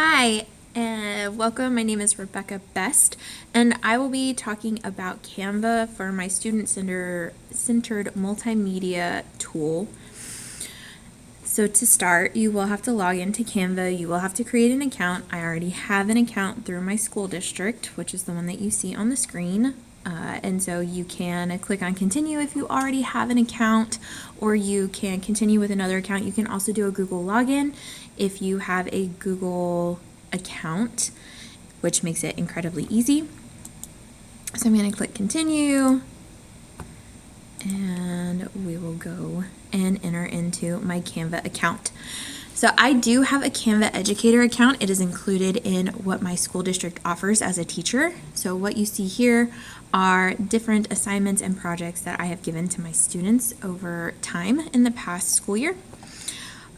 Hi, welcome. My name is Rebecca Best, and I will be talking about Canva for my student-centered multimedia tool. So to start, you will have to log into Canva. You will have to create an account. I already have an account through my school district, which is the one that you see on the screen. And so you can click on continue if you already have an account, or you can continue with another account. You can also do a Google login if you have a Google account, which makes it incredibly easy. So I'm going to click continue, and we will go and enter into my Canva account. So I do have a Canva educator account. It is included in what my school district offers as a teacher. So what you see here are different assignments and projects that I have given to my students over time in the past school year.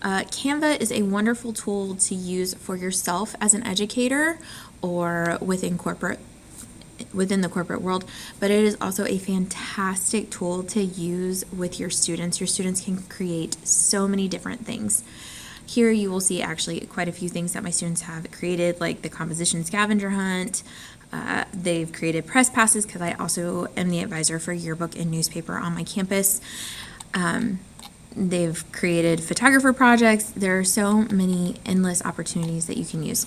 Canva is a wonderful tool to use for yourself as an educator or within the corporate world, but it is also a fantastic tool to use with your students. Your students can create so many different things. Here you will see actually quite a few things that my students have created, like the composition scavenger hunt. They've created press passes because I also am the advisor for yearbook and newspaper on my campus. They've created photographer projects. There are so many endless opportunities that you can use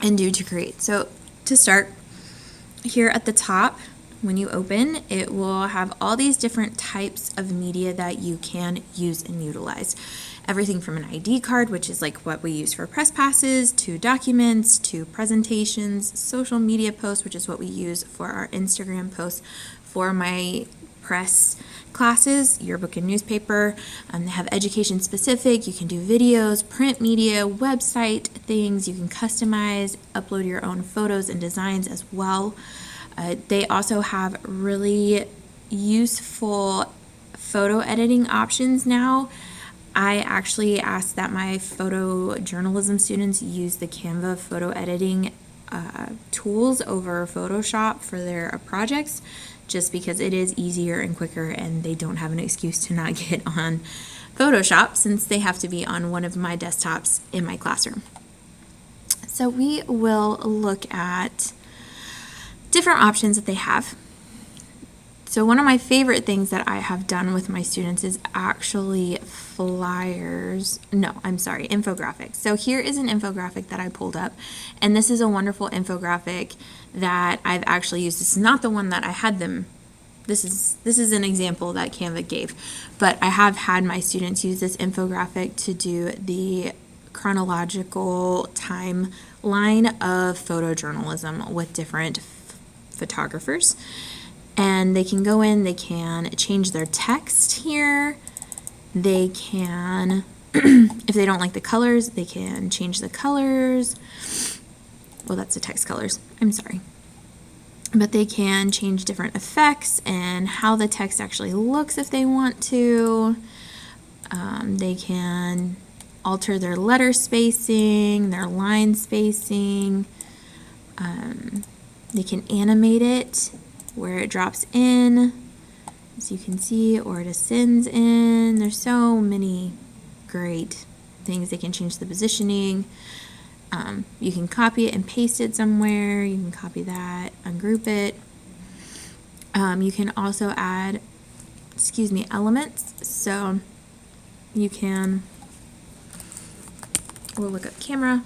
and do to create. So to start, here at the top, when you open, it will have all these different types of media that you can use and utilize. Everything from an ID card, which is like what we use for press passes, to documents, to presentations, social media posts, which is what we use for our Instagram posts for my press classes, yearbook and newspaper. They have education specific. You can do videos, print media, website things. You can customize, upload your own photos and designs as well. They also have really useful photo editing options now. I actually asked that my photojournalism students use the Canva photo editing tools over Photoshop for their projects, just because it is easier and quicker and they don't have an excuse to not get on Photoshop since they have to be on one of my desktops in my classroom. So we will look at different options that they have. So one of my favorite things that I have done with my students is actually infographics. So here is an infographic that I pulled up, and this is a wonderful infographic that I've actually used. This is not the one that I had them. This is an example that Canva gave, but I have had my students use this infographic to do the chronological timeline of photojournalism with different photographers. And they can go in, they can change their text here. They can, if they don't like the colors, they can change the colors. Well, that's the text colors, I'm sorry. But they can change different effects and how the text actually looks if they want to. They can alter their letter spacing, their line spacing. They can animate it where it drops in, as you can see, or it ascends in. There's so many great things. They can change the positioning. You can copy it and paste it somewhere. You can copy that, ungroup it. You can also add, elements. So you can, we'll look up camera,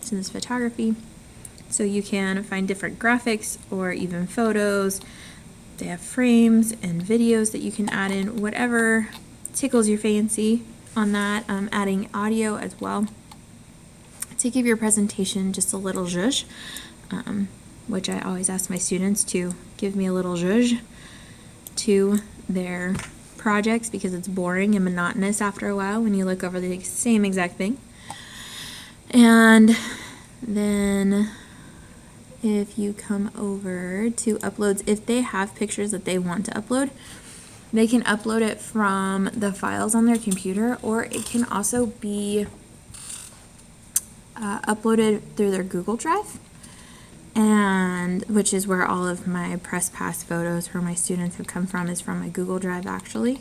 since photography. So you can find different graphics or even photos. They have frames and videos that you can add in, whatever tickles your fancy on that. Adding audio as well to give your presentation just a little zhuzh, which I always ask my students to give me a little zhuzh to their projects because it's boring and monotonous after a while when you look over the same exact thing. And then if you come over to uploads, if they have pictures that they want to upload, they can upload it from the files on their computer, or it can also be uploaded through their Google Drive, and which is where all of my press pass photos for my students have come from, is from my Google Drive actually.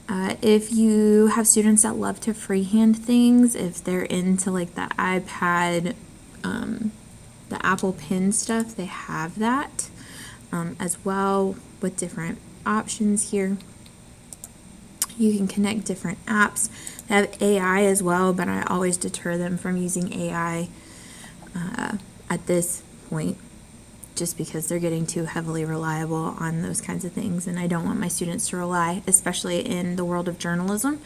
If you have students that love to freehand things, if they're into like the iPad, the Apple Pen stuff, they have that as well with different options here. You can connect different apps. They have AI as well, but I always deter them from using AI at this point, just because they're getting too heavily reliable on those kinds of things. And I don't want my students to rely, especially in the world of journalism,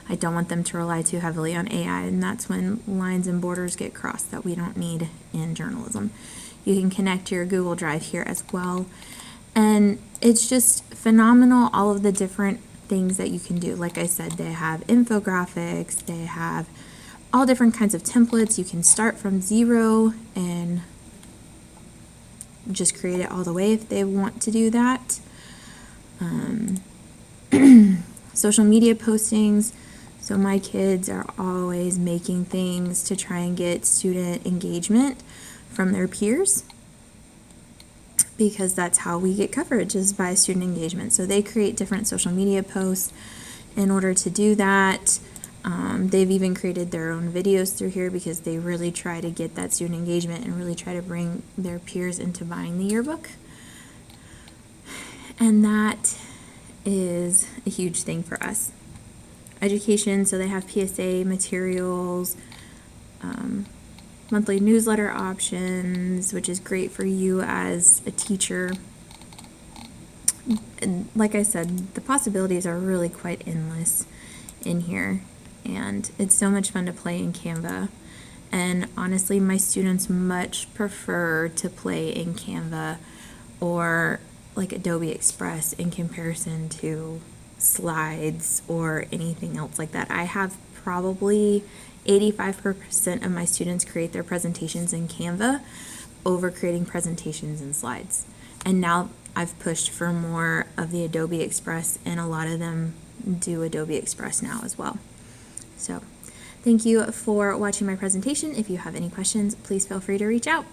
I don't want them to rely too heavily on AI. And that's when lines and borders get crossed that we don't need in journalism. You can connect your Google Drive here as well. And it's just phenomenal, all of the different things that you can do. Like I said, they have infographics, they have all different kinds of templates. You can start from zero and just create it all the way if they want to do that. Social media postings. So my kids are always making things to try and get student engagement from their peers, because that's how we get coverage, is by student engagement. So they create different social media posts in order to do that. They've even created their own videos through here because they really try to get that student engagement and really try to bring their peers into buying the yearbook. And that is a huge thing for us. Education, so they have PSA materials, monthly newsletter options, which is great for you as a teacher. And like I said, the possibilities are really quite endless in here, and it's so much fun to play in Canva. And honestly, my students much prefer to play in Canva or like Adobe Express in comparison to slides or anything else like that. I have probably 85% of my students create their presentations in Canva over creating presentations in slides. And now I've pushed for more of the Adobe Express, and a lot of them do Adobe Express now as well. So thank you for watching my presentation. If you have any questions, please feel free to reach out.